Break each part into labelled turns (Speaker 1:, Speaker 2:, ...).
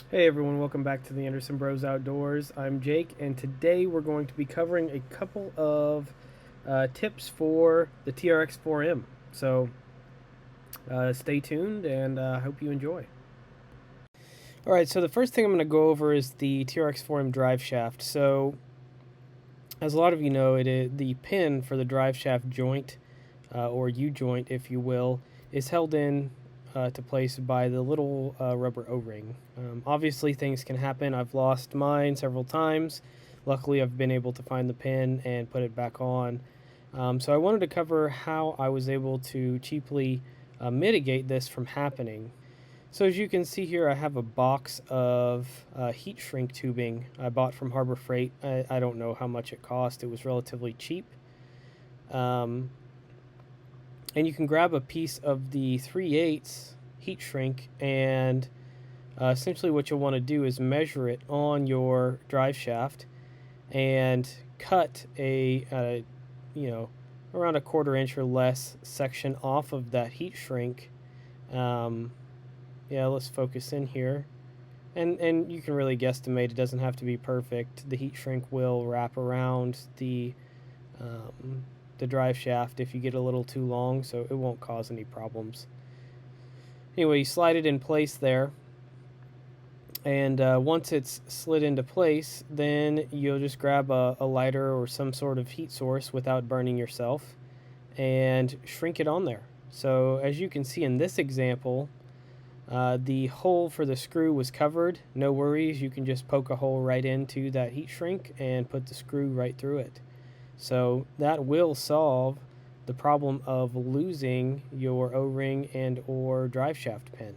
Speaker 1: Hey everyone, welcome back to the Anderson Bros Outdoors. I'm Jake, and today we're going to be covering a couple of tips for the TRX4M. So stay tuned, and I hope you enjoy. Alright, so the first thing I'm going to go over is the TRX4M drive shaft. So, as a lot of you know, it is the pin for the drive shaft joint, or U-joint if you will, is held in to place by the little rubber O-ring. Obviously things can happen. I've lost mine several times. Luckily I've been able to find the pin and put it back on. So I wanted to cover how I was able to cheaply mitigate this from happening. So as you can see here, I have a box of heat shrink tubing I bought from Harbor Freight. I don't know how much it cost. It was relatively cheap. And you can grab a piece of the 3/8 heat shrink, and essentially what you'll want to do is measure it on your drive shaft and cut a around a 1/4 inch or less section off of that heat shrink. Yeah, let's focus in here. And you can really guesstimate. It doesn't have to be perfect. The heat shrink will wrap around the drive shaft if you get a little too long, so it won't cause any problems. Anyway, you slide it in place there, and once it's slid into place, then you'll just grab a lighter or some sort of heat source without burning yourself and shrink it on there. So as you can see in this example, the hole for the screw was covered. No worries, you can just poke a hole right into that heat shrink and put the screw right through it. So that will solve the problem of losing your O-ring and or drive shaft pin.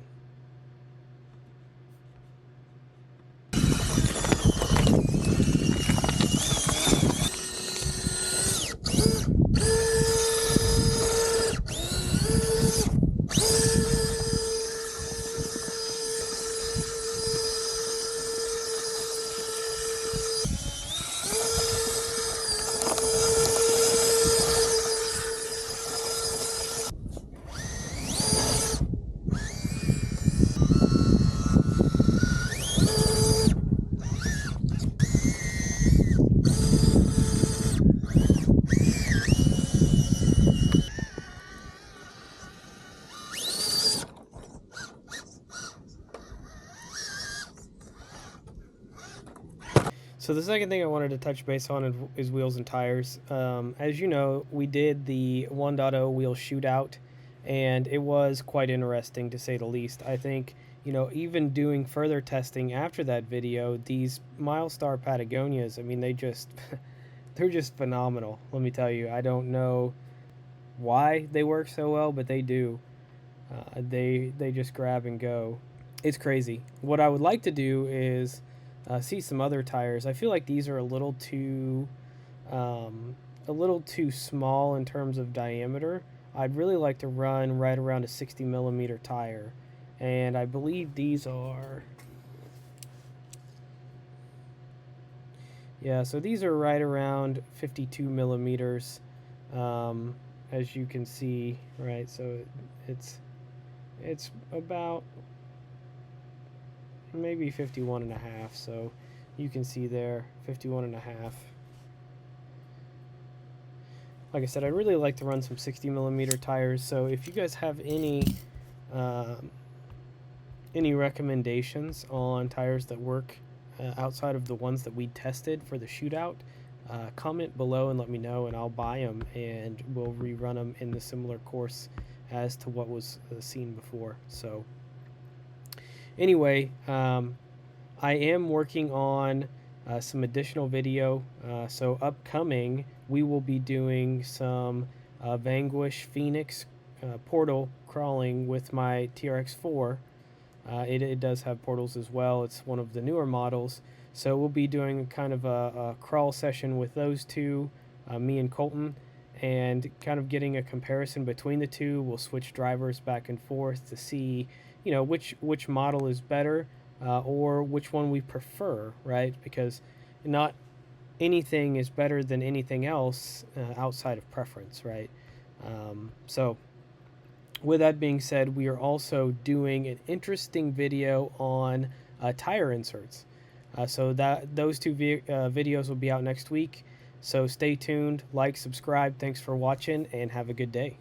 Speaker 1: So the second thing I wanted to touch base on is wheels and tires. As you know, we did the 1.0 wheel shootout, and it was quite interesting to say the least. I think, even doing further testing after that video, these Milestar Patagonias, I mean, they're just phenomenal. Let me tell you, I don't know why they work so well, but they do. They just grab and go. It's crazy. What I would like to do is see some other tires. I feel like these are a little too small in terms of diameter. I'd really like to run right around a 60 millimeter tire, and I believe these are, yeah, so these are right around 52 millimeters, as you can see, right? So it's about maybe 51 and a half, so you can see there 51 and a half. Like I said, I'd really like to run some 60 millimeter tires, so if you guys have any recommendations on tires that work outside of the ones that we tested for the shootout, comment below and let me know, and I'll buy them and we'll rerun them in the similar course as to what was seen before. So anyway, I am working on some additional video. So upcoming, we will be doing some Vanquish Phoenix portal crawling with my TRX4. It does have portals as well. It's one of the newer models. So we'll be doing kind of a crawl session with those two, me and Colton, and kind of getting a comparison between the two. We'll switch drivers back and forth to see, which model is better, or which one we prefer, right? Because not anything is better than anything else outside of preference, right? So with that being said, we are also doing an interesting video on tire inserts. So those two videos will be out next week. So stay tuned, like, subscribe. Thanks for watching, and have a good day.